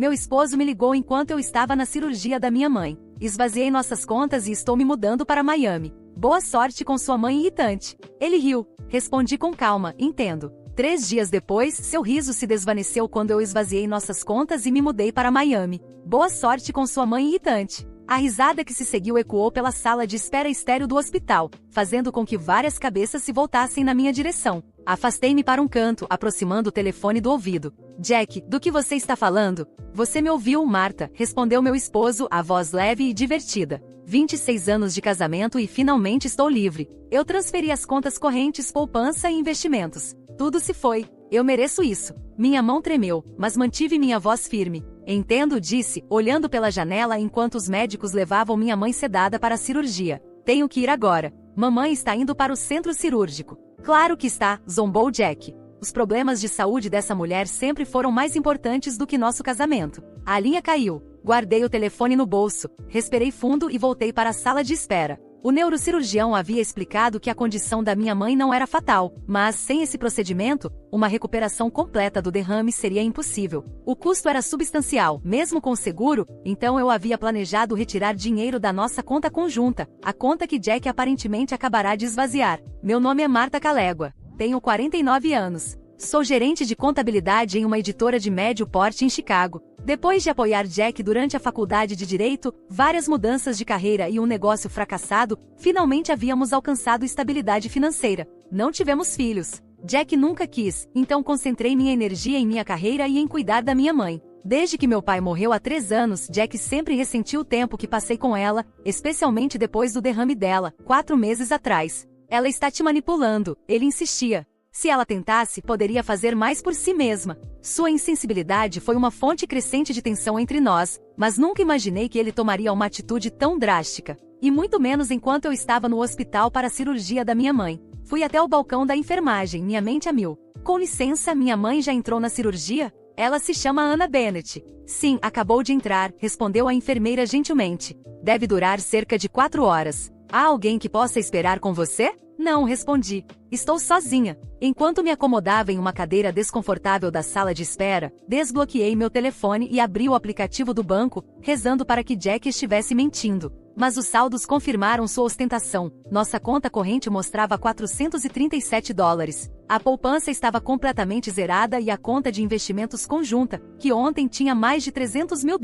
Meu esposo me ligou enquanto eu estava na cirurgia da minha mãe. Esvaziei nossas contas e estou me mudando para Miami. Boa sorte com sua mãe irritante. Ele riu. Respondi com calma, entendo. 3 dias depois, seu riso se desvaneceu quando eu esvaziei nossas contas e me mudei para Miami. Boa sorte com sua mãe irritante. A risada que se seguiu ecoou pela sala de espera estéril do hospital, fazendo com que várias cabeças se voltassem na minha direção. Afastei-me para um canto, aproximando o telefone do ouvido. Jack, do que você está falando? Você me ouviu, Marta, respondeu meu esposo, a voz leve e divertida. 26 anos de casamento e finalmente estou livre. Eu transferi as contas correntes, poupança e investimentos. Tudo se foi. Eu mereço isso. Minha mão tremeu, mas mantive minha voz firme. Entendo, disse, olhando pela janela enquanto os médicos levavam minha mãe sedada para a cirurgia. Tenho que ir agora. Mamãe está indo para o centro cirúrgico. Claro que está, zombou Jack. Os problemas de saúde dessa mulher sempre foram mais importantes do que nosso casamento. A linha caiu. Guardei o telefone no bolso, respirei fundo e voltei para a sala de espera. O neurocirurgião havia explicado que a condição da minha mãe não era fatal, mas, sem esse procedimento, uma recuperação completa do derrame seria impossível. O custo era substancial, mesmo com o seguro, então eu havia planejado retirar dinheiro da nossa conta conjunta, a conta que Jack aparentemente acabará de esvaziar. Meu nome é Marta Calégua. Tenho 49 anos. Sou gerente de contabilidade em uma editora de médio porte em Chicago. Depois de apoiar Jack durante a faculdade de Direito, várias mudanças de carreira e um negócio fracassado, finalmente havíamos alcançado estabilidade financeira. Não tivemos filhos. Jack nunca quis, então concentrei minha energia em minha carreira e em cuidar da minha mãe. Desde que meu pai morreu há 3 anos, Jack sempre ressentiu o tempo que passei com ela, especialmente depois do derrame dela, 4 meses atrás. Ela está te manipulando, ele insistia. Se ela tentasse, poderia fazer mais por si mesma. Sua insensibilidade foi uma fonte crescente de tensão entre nós, mas nunca imaginei que ele tomaria uma atitude tão drástica. E muito menos enquanto eu estava no hospital para a cirurgia da minha mãe. Fui até o balcão da enfermagem, minha mente a mil. Com licença, minha mãe já entrou na cirurgia? Ela se chama Anna Bennett. Sim, acabou de entrar, respondeu a enfermeira gentilmente. Deve durar cerca de 4 horas. Há alguém que possa esperar com você? Não, respondi. Estou sozinha. Enquanto me acomodava em uma cadeira desconfortável da sala de espera, desbloqueei meu telefone e abri o aplicativo do banco, rezando para que Jack estivesse mentindo. Mas os saldos confirmaram sua ostentação. Nossa conta corrente mostrava $437. A poupança estava completamente zerada e a conta de investimentos conjunta, que ontem tinha mais de $300 mil,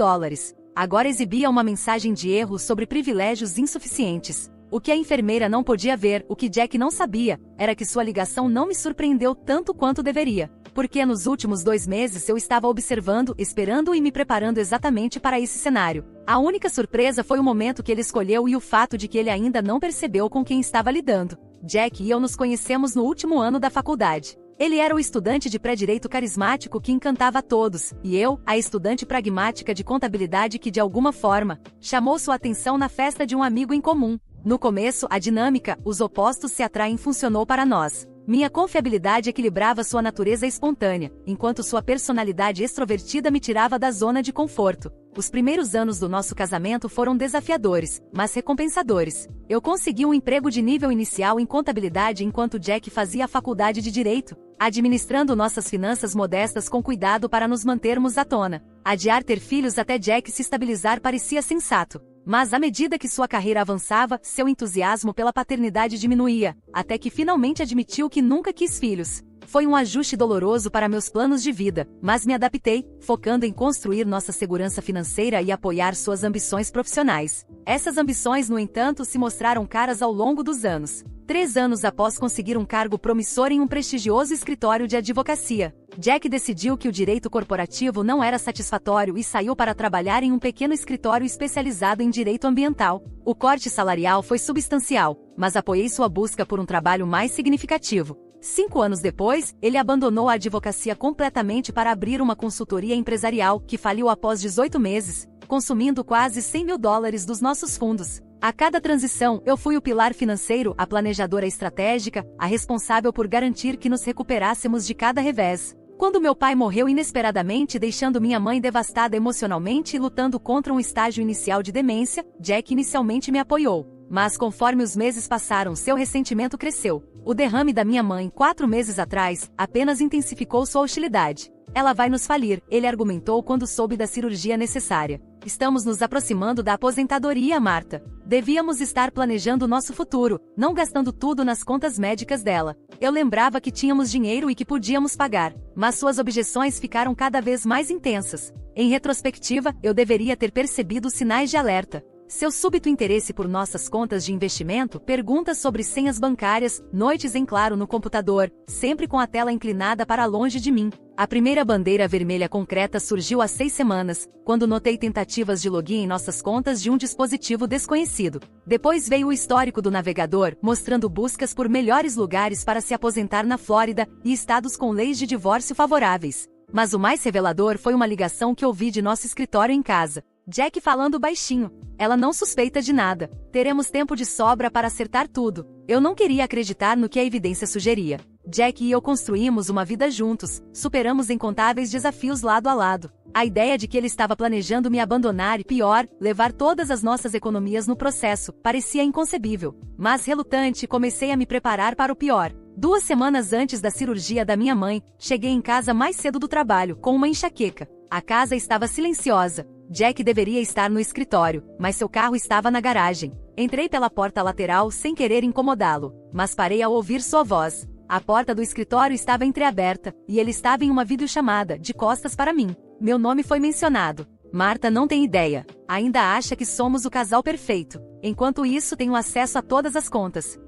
agora exibia uma mensagem de erro sobre privilégios insuficientes. O que a enfermeira não podia ver, o que Jack não sabia, era que sua ligação não me surpreendeu tanto quanto deveria. Porque nos últimos 2 meses eu estava observando, esperando e me preparando exatamente para esse cenário. A única surpresa foi o momento que ele escolheu e o fato de que ele ainda não percebeu com quem estava lidando. Jack e eu nos conhecemos no último ano da faculdade. Ele era o estudante de pré-direito carismático que encantava a todos, e eu, a estudante pragmática de contabilidade que de alguma forma, chamou sua atenção na festa de um amigo em comum. No começo, a dinâmica, os opostos se atraem funcionou para nós. Minha confiabilidade equilibrava sua natureza espontânea, enquanto sua personalidade extrovertida me tirava da zona de conforto. Os primeiros anos do nosso casamento foram desafiadores, mas recompensadores. Eu consegui um emprego de nível inicial em contabilidade enquanto Jack fazia a faculdade de Direito, administrando nossas finanças modestas com cuidado para nos mantermos à tona. Adiar ter filhos até Jack se estabilizar parecia sensato. Mas à medida que sua carreira avançava, seu entusiasmo pela paternidade diminuía, até que finalmente admitiu que nunca quis filhos. Foi um ajuste doloroso para meus planos de vida, mas me adaptei, focando em construir nossa segurança financeira e apoiar suas ambições profissionais. Essas ambições, no entanto, se mostraram caras ao longo dos anos. 3 anos após conseguir um cargo promissor em um prestigioso escritório de advocacia, Jack decidiu que o direito corporativo não era satisfatório e saiu para trabalhar em um pequeno escritório especializado em direito ambiental. O corte salarial foi substancial, mas apoiei sua busca por um trabalho mais significativo. 5 anos depois, ele abandonou a advocacia completamente para abrir uma consultoria empresarial que faliu após 18 meses, consumindo quase $100 mil dos nossos fundos. A cada transição, eu fui o pilar financeiro, a planejadora estratégica, a responsável por garantir que nos recuperássemos de cada revés. Quando meu pai morreu inesperadamente, deixando minha mãe devastada emocionalmente e lutando contra um estágio inicial de demência, Jack inicialmente me apoiou. Mas conforme os meses passaram, seu ressentimento cresceu. O derrame da minha mãe 4 meses atrás apenas intensificou sua hostilidade. Ela vai nos falir, ele argumentou quando soube da cirurgia necessária. Estamos nos aproximando da aposentadoria, Marta. Devíamos estar planejando nosso futuro, não gastando tudo nas contas médicas dela. Eu lembrava que tínhamos dinheiro e que podíamos pagar, mas suas objeções ficaram cada vez mais intensas. Em retrospectiva, eu deveria ter percebido os sinais de alerta. Seu súbito interesse por nossas contas de investimento, perguntas sobre senhas bancárias, noites em claro no computador, sempre com a tela inclinada para longe de mim. A primeira bandeira vermelha concreta surgiu há 6 semanas, quando notei tentativas de login em nossas contas de um dispositivo desconhecido. Depois veio o histórico do navegador, mostrando buscas por melhores lugares para se aposentar na Flórida e estados com leis de divórcio favoráveis. Mas o mais revelador foi uma ligação que ouvi de nosso escritório em casa. Jack falando baixinho. Ela não suspeita de nada. Teremos tempo de sobra para acertar tudo. Eu não queria acreditar no que a evidência sugeria. Jack e eu construímos uma vida juntos, superamos incontáveis desafios lado a lado. A ideia de que ele estava planejando me abandonar e, pior, levar todas as nossas economias no processo, parecia inconcebível. Mas relutante, comecei a me preparar para o pior. 2 semanas antes da cirurgia da minha mãe, cheguei em casa mais cedo do trabalho, com uma enxaqueca. A casa estava silenciosa. Jack deveria estar no escritório, mas seu carro estava na garagem. Entrei pela porta lateral sem querer incomodá-lo, mas parei ao ouvir sua voz. A porta do escritório estava entreaberta, e ele estava em uma videochamada, de costas para mim. Meu nome foi mencionado. Marta não tem ideia. Ainda acha que somos o casal perfeito. Enquanto isso, tenho acesso a todas as contas.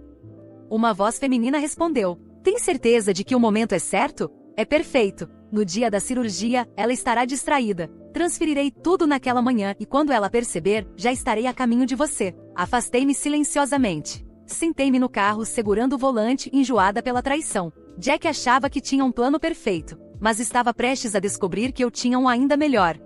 Uma voz feminina respondeu. Tem certeza de que o momento é certo? É perfeito. No dia da cirurgia, ela estará distraída. Transferirei tudo naquela manhã e quando ela perceber, já estarei a caminho de você. Afastei-me silenciosamente. Sentei-me no carro segurando o volante, enjoada pela traição. Jack achava que tinha um plano perfeito, mas estava prestes a descobrir que eu tinha um ainda melhor.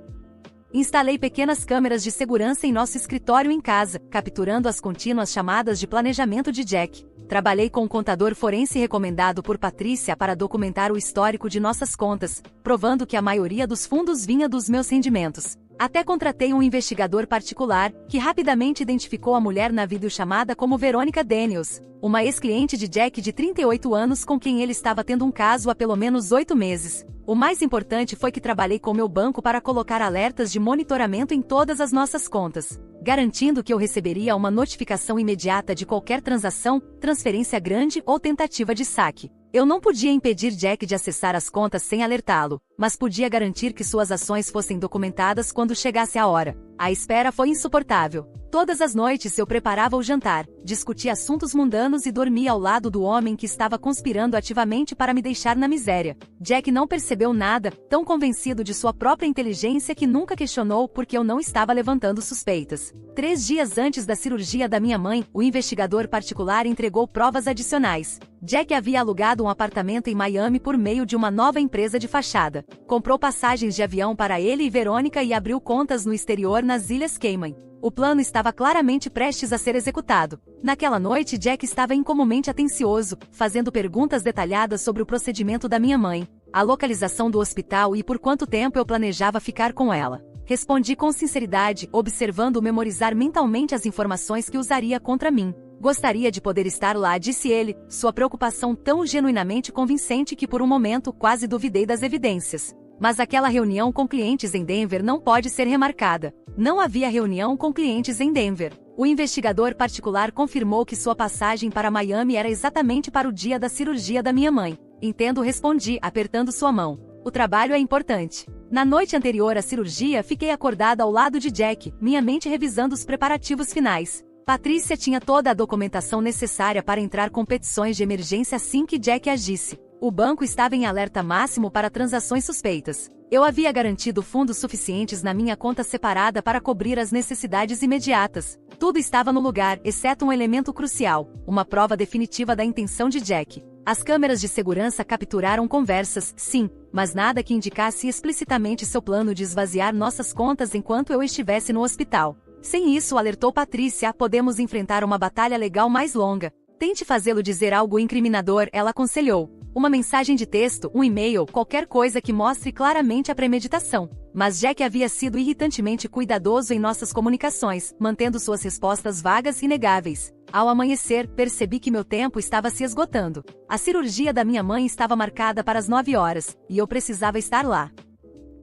Instalei pequenas câmeras de segurança em nosso escritório em casa, capturando as contínuas chamadas de planejamento de Jack. Trabalhei com um contador forense recomendado por Patrícia para documentar o histórico de nossas contas, provando que a maioria dos fundos vinha dos meus rendimentos. Até contratei um investigador particular, que rapidamente identificou a mulher na videochamada como Veronica Daniels, uma ex-cliente de Jack de 38 anos com quem ele estava tendo um caso há pelo menos 8 meses. O mais importante foi que trabalhei com meu banco para colocar alertas de monitoramento em todas as nossas contas, garantindo que eu receberia uma notificação imediata de qualquer transação, transferência grande ou tentativa de saque. Eu não podia impedir Jack de acessar as contas sem alertá-lo, mas podia garantir que suas ações fossem documentadas quando chegasse a hora. A espera foi insuportável. Todas as noites eu preparava o jantar, discutia assuntos mundanos e dormia ao lado do homem que estava conspirando ativamente para me deixar na miséria. Jack não percebeu nada, tão convencido de sua própria inteligência que nunca questionou porque eu não estava levantando suspeitas. 3 dias antes da cirurgia da minha mãe, o investigador particular entregou provas adicionais. Jack havia alugado um apartamento em Miami por meio de uma nova empresa de fachada. Comprou passagens de avião para ele e Verônica e abriu contas no exterior nas Ilhas Cayman. O plano estava claramente prestes a ser executado. Naquela noite, Jack estava incomumente atencioso, fazendo perguntas detalhadas sobre o procedimento da minha mãe, a localização do hospital e por quanto tempo eu planejava ficar com ela. Respondi com sinceridade, observando-o memorizar mentalmente as informações que usaria contra mim. Gostaria de poder estar lá, disse ele, sua preocupação tão genuinamente convincente que por um momento quase duvidei das evidências. Mas aquela reunião com clientes em Denver não pode ser remarcada. Não havia reunião com clientes em Denver. O investigador particular confirmou que sua passagem para Miami era exatamente para o dia da cirurgia da minha mãe. Entendo, respondi, apertando sua mão. O trabalho é importante. Na noite anterior à cirurgia, fiquei acordada ao lado de Jack, minha mente revisando os preparativos finais. Patrícia tinha toda a documentação necessária para entrar com petições de emergência assim que Jack agisse. O banco estava em alerta máximo para transações suspeitas. Eu havia garantido fundos suficientes na minha conta separada para cobrir as necessidades imediatas. Tudo estava no lugar, exceto um elemento crucial, uma prova definitiva da intenção de Jack. As câmeras de segurança capturaram conversas, sim, mas nada que indicasse explicitamente seu plano de esvaziar nossas contas enquanto eu estivesse no hospital. Sem isso, alertou Patrícia, podemos enfrentar uma batalha legal mais longa. Tente fazê-lo dizer algo incriminador, ela aconselhou. Uma mensagem de texto, um e-mail, qualquer coisa que mostre claramente a premeditação. Mas Jack havia sido irritantemente cuidadoso em nossas comunicações, mantendo suas respostas vagas e negáveis. Ao amanhecer, percebi que meu tempo estava se esgotando. A cirurgia da minha mãe estava marcada para as 9 horas, e eu precisava estar lá.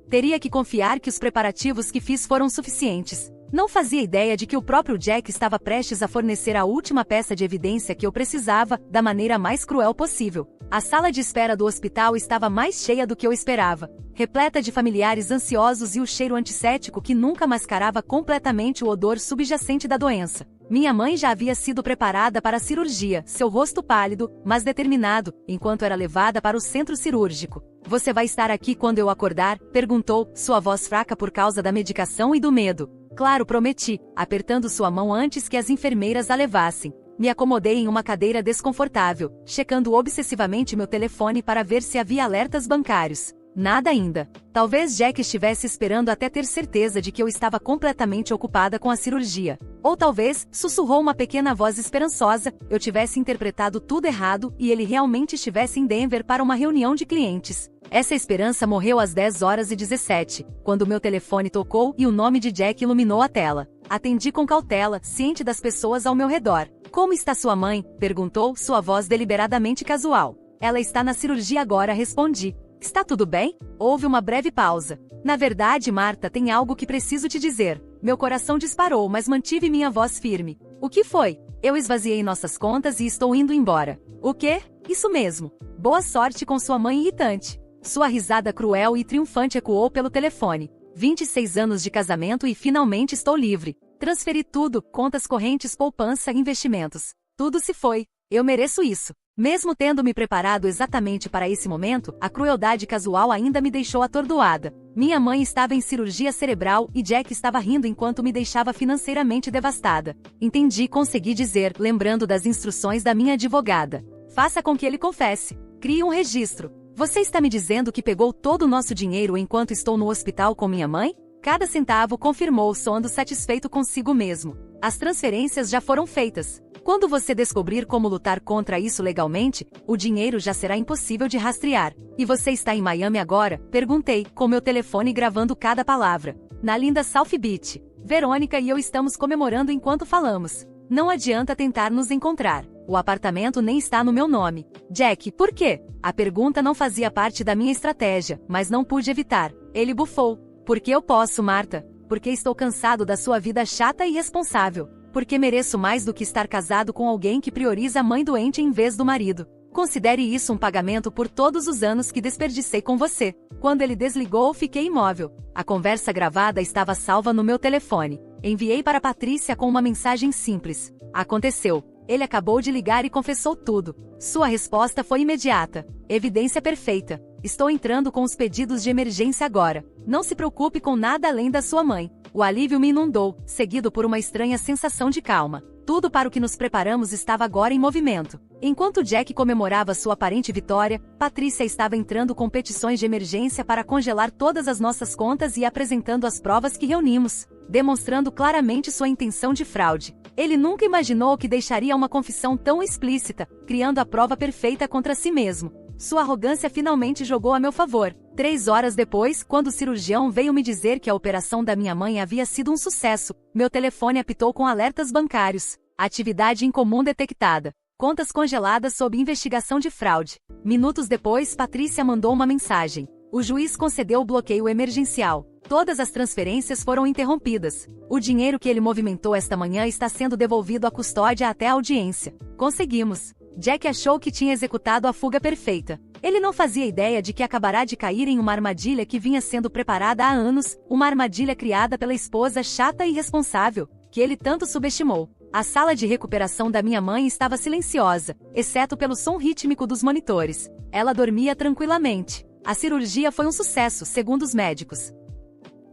Teria que confiar que os preparativos que fiz foram suficientes. Não fazia ideia de que o próprio Jack estava prestes a fornecer a última peça de evidência que eu precisava, da maneira mais cruel possível. A sala de espera do hospital estava mais cheia do que eu esperava, repleta de familiares ansiosos e o cheiro antisséptico que nunca mascarava completamente o odor subjacente da doença. Minha mãe já havia sido preparada para a cirurgia, seu rosto pálido, mas determinado, enquanto era levada para o centro cirúrgico. "Você vai estar aqui quando eu acordar?", perguntou, sua voz fraca por causa da medicação e do medo. "Claro", prometi, apertando sua mão antes que as enfermeiras a levassem. Me acomodei em uma cadeira desconfortável, checando obsessivamente meu telefone para ver se havia alertas bancários. Nada ainda. Talvez Jack estivesse esperando até ter certeza de que eu estava completamente ocupada com a cirurgia. Ou talvez, sussurrou uma pequena voz esperançosa, eu tivesse interpretado tudo errado e ele realmente estivesse em Denver para uma reunião de clientes. Essa esperança morreu às 10h17, quando meu telefone tocou e o nome de Jack iluminou a tela. Atendi com cautela, ciente das pessoas ao meu redor. "Como está sua mãe?", perguntou, sua voz deliberadamente casual. "Ela está na cirurgia agora", respondi. "Está tudo bem?". Houve uma breve pausa. "Na verdade, Marta, tem algo que preciso te dizer." Meu coração disparou, mas mantive minha voz firme. "O que foi?". "Eu esvaziei nossas contas e estou indo embora." "O quê?". "Isso mesmo. Boa sorte com sua mãe irritante." Sua risada cruel e triunfante ecoou pelo telefone. 26 anos de casamento e finalmente estou livre. Transferi tudo, contas correntes, poupança e investimentos. Tudo se foi. Eu mereço isso. Mesmo tendo me preparado exatamente para esse momento, a crueldade casual ainda me deixou atordoada. Minha mãe estava em cirurgia cerebral e Jack estava rindo enquanto me deixava financeiramente devastada. "Entendi", consegui dizer, lembrando das instruções da minha advogada. "Faça com que ele confesse. Crie um registro." "Você está me dizendo que pegou todo o nosso dinheiro enquanto estou no hospital com minha mãe?" "Cada centavo", confirmou, soando satisfeito consigo mesmo. "As transferências já foram feitas. Quando você descobrir como lutar contra isso legalmente, o dinheiro já será impossível de rastrear." "E você está em Miami agora?", perguntei, com meu telefone gravando cada palavra. "Na linda South Beach. Verônica e eu estamos comemorando enquanto falamos. Não adianta tentar nos encontrar. O apartamento nem está no meu nome." "Jack, por quê?". A pergunta não fazia parte da minha estratégia, mas não pude evitar. Ele bufou. "Porque eu posso, Marta. Porque estou cansado da sua vida chata e irresponsável. Porque mereço mais do que estar casado com alguém que prioriza a mãe doente em vez do marido. Considere isso um pagamento por todos os anos que desperdicei com você." Quando ele desligou, fiquei imóvel. A conversa gravada estava salva no meu telefone. Enviei para Patrícia com uma mensagem simples. "Aconteceu. Ele acabou de ligar e confessou tudo." Sua resposta foi imediata. "Evidência perfeita. Estou entrando com os pedidos de emergência agora. Não se preocupe com nada além da sua mãe." O alívio me inundou, seguido por uma estranha sensação de calma. Tudo para o que nos preparamos estava agora em movimento. Enquanto Jack comemorava sua aparente vitória, Patrícia estava entrando com petições de emergência para congelar todas as nossas contas e apresentando as provas que reunimos, demonstrando claramente sua intenção de fraude. Ele nunca imaginou que deixaria uma confissão tão explícita, criando a prova perfeita contra si mesmo. Sua arrogância finalmente jogou a meu favor. 3 horas depois, quando o cirurgião veio me dizer que a operação da minha mãe havia sido um sucesso, meu telefone apitou com alertas bancários. Atividade incomum detectada. Contas congeladas sob investigação de fraude. Minutos depois, Patrícia mandou uma mensagem. O juiz concedeu o bloqueio emergencial. Todas as transferências foram interrompidas. O dinheiro que ele movimentou esta manhã está sendo devolvido à custódia até a audiência. Conseguimos. Jack achou que tinha executado a fuga perfeita. Ele não fazia ideia de que acabará de cair em uma armadilha que vinha sendo preparada há anos, uma armadilha criada pela esposa chata e irresponsável, que ele tanto subestimou. A sala de recuperação da minha mãe estava silenciosa, exceto pelo som rítmico dos monitores. Ela dormia tranquilamente. A cirurgia foi um sucesso, segundo os médicos.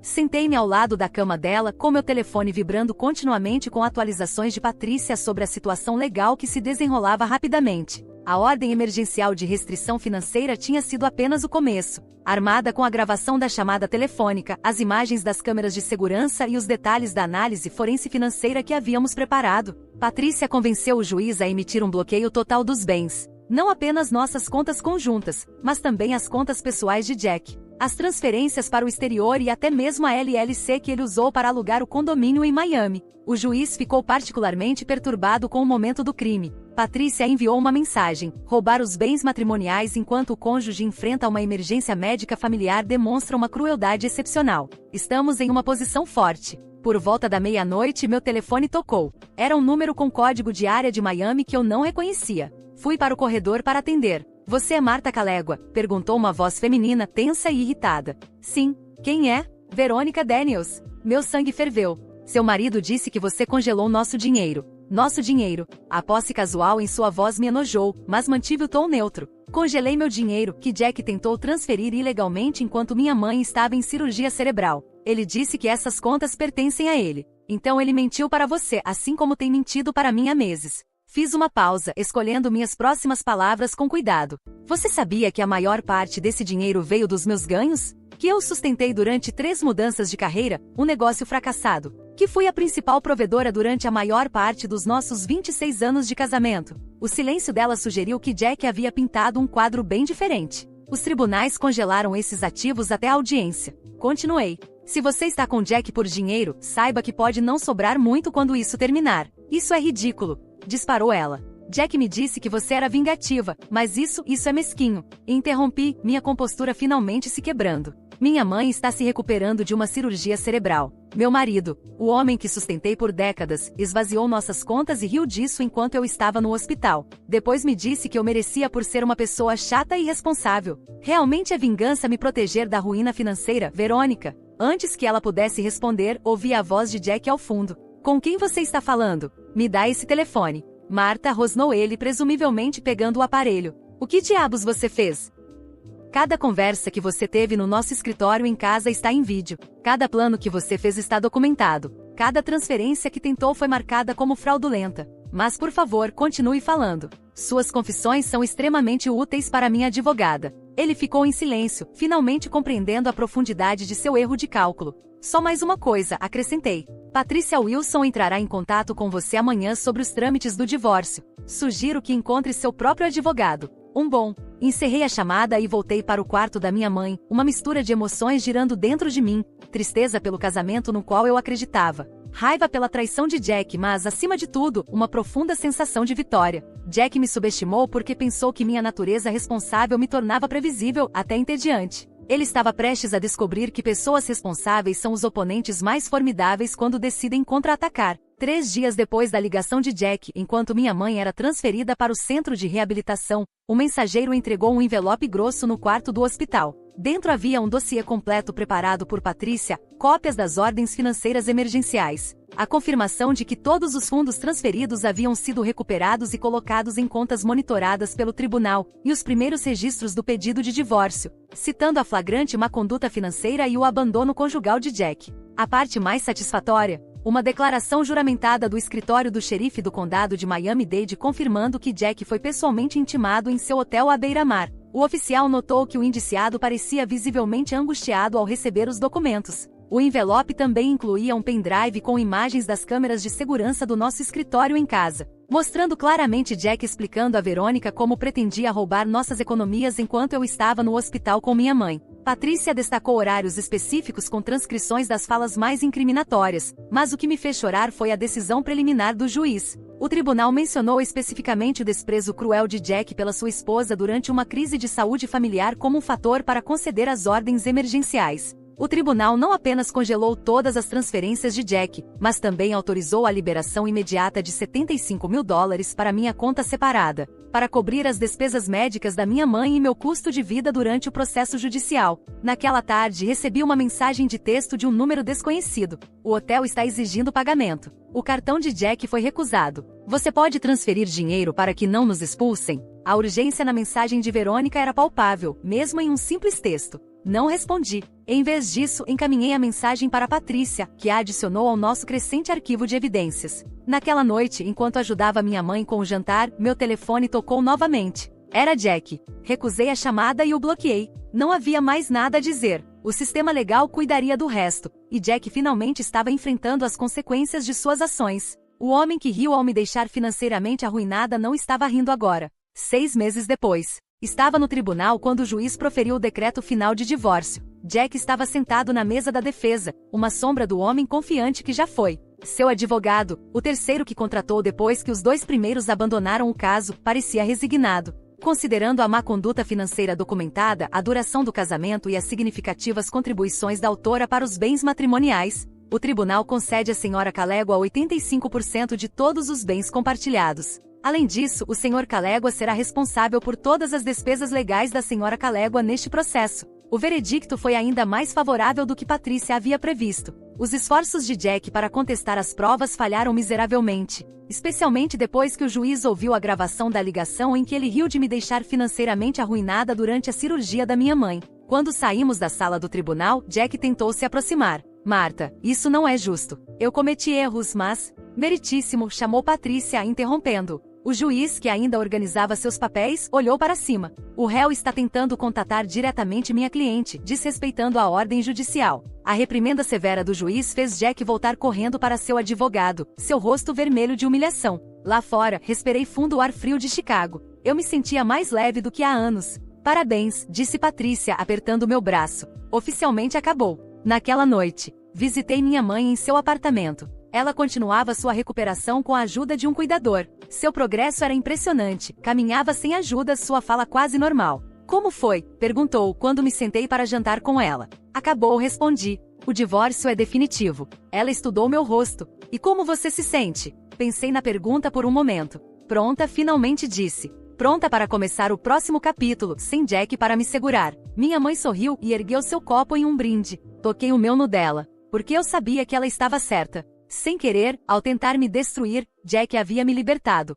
Sentei-me ao lado da cama dela, com meu telefone vibrando continuamente com atualizações de Patrícia sobre a situação legal que se desenrolava rapidamente. A ordem emergencial de restrição financeira tinha sido apenas o começo. Armada com a gravação da chamada telefônica, as imagens das câmeras de segurança e os detalhes da análise forense financeira que havíamos preparado, Patrícia convenceu o juiz a emitir um bloqueio total dos bens. Não apenas nossas contas conjuntas, mas também as contas pessoais de Jack. as transferências para o exterior e até mesmo a LLC que ele usou para alugar o condomínio em Miami. O juiz ficou particularmente perturbado com o momento do crime. Patrícia enviou uma mensagem: roubar os bens matrimoniais enquanto o cônjuge enfrenta uma emergência médica familiar demonstra uma crueldade excepcional. Estamos em uma posição forte. Por volta da meia-noite, meu telefone tocou. Era um número com código de área de Miami que eu não reconhecia. Fui para o corredor para atender. Você é Marta Calégua? Perguntou uma voz feminina tensa e irritada. Sim. Quem é? Verônica Daniels. Meu sangue ferveu. Seu marido disse que você congelou nosso dinheiro. Nosso dinheiro. A posse casual em sua voz me enojou, mas mantive o tom neutro. Congelei meu dinheiro, que Jack tentou transferir ilegalmente enquanto minha mãe estava em cirurgia cerebral. Ele disse que essas contas pertencem a ele. Então ele mentiu para você, assim como tem mentido para mim há meses. Fiz uma pausa, escolhendo minhas próximas palavras com cuidado. Você sabia que a maior parte desse dinheiro veio dos meus ganhos? Que eu sustentei durante 3 mudanças de carreira, um negócio fracassado. Que fui a principal provedora durante a maior parte dos nossos 26 anos de casamento. O silêncio dela sugeriu que Jack havia pintado um quadro bem diferente. Os tribunais congelaram esses ativos até a audiência. Continuei. Se você está com Jack por dinheiro, saiba que pode não sobrar muito quando isso terminar. Isso é ridículo. Disparou ela. Jack me disse que você era vingativa, mas isso é mesquinho. Interrompi, minha compostura finalmente se quebrando. Minha mãe está se recuperando de uma cirurgia cerebral. Meu marido, o homem que sustentei por décadas, esvaziou nossas contas e riu disso enquanto eu estava no hospital. Depois me disse que eu merecia por ser uma pessoa chata e irresponsável. Realmente é vingança me proteger da ruína financeira, Verônica? Antes que ela pudesse responder, ouvi a voz de Jack ao fundo. Com quem você está falando? Me dá esse telefone. Marta, rosnou ele, presumivelmente pegando o aparelho. O que diabos você fez? Cada conversa que você teve no nosso escritório em casa está em vídeo. Cada plano que você fez está documentado. Cada transferência que tentou foi marcada como fraudulenta. Mas por favor, continue falando. Suas confissões são extremamente úteis para minha advogada. Ele ficou em silêncio, finalmente compreendendo a profundidade de seu erro de cálculo. Só mais uma coisa, acrescentei. Patrícia Wilson entrará em contato com você amanhã sobre os trâmites do divórcio. Sugiro que encontre seu próprio advogado. Encerrei a chamada e voltei para o quarto da minha mãe, uma mistura de emoções girando dentro de mim, tristeza pelo casamento no qual eu acreditava, raiva pela traição de Jack, mas, acima de tudo, uma profunda sensação de vitória. Jack me subestimou porque pensou que minha natureza responsável me tornava previsível, até entediante. Ele estava prestes a descobrir que pessoas responsáveis são os oponentes mais formidáveis quando decidem contra-atacar. 3 dias depois da ligação de Jack, enquanto minha mãe era transferida para o centro de reabilitação, o mensageiro entregou um envelope grosso no quarto do hospital. Dentro havia um dossiê completo preparado por Patrícia, cópias das ordens financeiras emergenciais, a confirmação de que todos os fundos transferidos haviam sido recuperados e colocados em contas monitoradas pelo tribunal, e os primeiros registros do pedido de divórcio, citando a flagrante má conduta financeira e o abandono conjugal de Jack. A parte mais satisfatória, uma declaração juramentada do escritório do xerife do condado de Miami-Dade confirmando que Jack foi pessoalmente intimado em seu hotel à beira-mar. O oficial notou que o indiciado parecia visivelmente angustiado ao receber os documentos. O envelope também incluía um pendrive com imagens das câmeras de segurança do nosso escritório em casa, mostrando claramente Jack explicando a Verônica como pretendia roubar nossas economias enquanto eu estava no hospital com minha mãe. Patrícia destacou horários específicos com transcrições das falas mais incriminatórias, mas o que me fez chorar foi a decisão preliminar do juiz. O tribunal mencionou especificamente o desprezo cruel de Jack pela sua esposa durante uma crise de saúde familiar como um fator para conceder as ordens emergenciais. O tribunal não apenas congelou todas as transferências de Jack, mas também autorizou a liberação imediata de $75.000 para minha conta separada, para cobrir as despesas médicas da minha mãe e meu custo de vida durante o processo judicial. Naquela tarde recebi uma mensagem de texto de um número desconhecido. O hotel está exigindo pagamento. O cartão de Jack foi recusado. Você pode transferir dinheiro para que não nos expulsem? A urgência na mensagem de Verônica era palpável, mesmo em um simples texto. Não respondi. Em vez disso, encaminhei a mensagem para Patrícia, que a adicionou ao nosso crescente arquivo de evidências. Naquela noite, enquanto ajudava minha mãe com o jantar, meu telefone tocou novamente. Era Jack. Recusei a chamada e o bloqueei. Não havia mais nada a dizer. O sistema legal cuidaria do resto, e Jack finalmente estava enfrentando as consequências de suas ações. O homem que riu ao me deixar financeiramente arruinada não estava rindo agora. 6 meses depois. Estava no tribunal quando o juiz proferiu o decreto final de divórcio. Jack estava sentado na mesa da defesa, uma sombra do homem confiante que já foi. Seu advogado, o terceiro que contratou depois que os dois primeiros abandonaram o caso, parecia resignado. Considerando a má conduta financeira documentada, a duração do casamento e as significativas contribuições da autora para os bens matrimoniais, o tribunal concede à senhora Calégua 85% de todos os bens compartilhados. Além disso, o senhor Calégua será responsável por todas as despesas legais da senhora Calégua neste processo. O veredicto foi ainda mais favorável do que Patrícia havia previsto. Os esforços de Jack para contestar as provas falharam miseravelmente, especialmente depois que o juiz ouviu a gravação da ligação em que ele riu de me deixar financeiramente arruinada durante a cirurgia da minha mãe. Quando saímos da sala do tribunal, Jack tentou se aproximar. Marta, isso não é justo. Eu cometi erros, mas... Meritíssimo, chamou Patrícia, interrompendo. O juiz, que ainda organizava seus papéis, olhou para cima. O réu está tentando contatar diretamente minha cliente, desrespeitando a ordem judicial. A reprimenda severa do juiz fez Jack voltar correndo para seu advogado, seu rosto vermelho de humilhação. Lá fora, respirei fundo o ar frio de Chicago. Eu me sentia mais leve do que há anos. Parabéns, disse Patrícia, apertando meu braço. Oficialmente acabou. Naquela noite, visitei minha mãe em seu apartamento. Ela continuava sua recuperação com a ajuda de um cuidador. Seu progresso era impressionante, caminhava sem ajuda, sua fala quase normal. Como foi? Perguntou quando me sentei para jantar com ela. Acabou, respondi. O divórcio é definitivo. Ela estudou meu rosto. E como você se sente? Pensei na pergunta por um momento. Pronta, finalmente disse. Pronta para começar o próximo capítulo, sem Jack para me segurar. Minha mãe sorriu e ergueu seu copo em um brinde. Toquei o meu no dela, porque eu sabia que ela estava certa. Sem querer, ao tentar me destruir, Jack havia me libertado.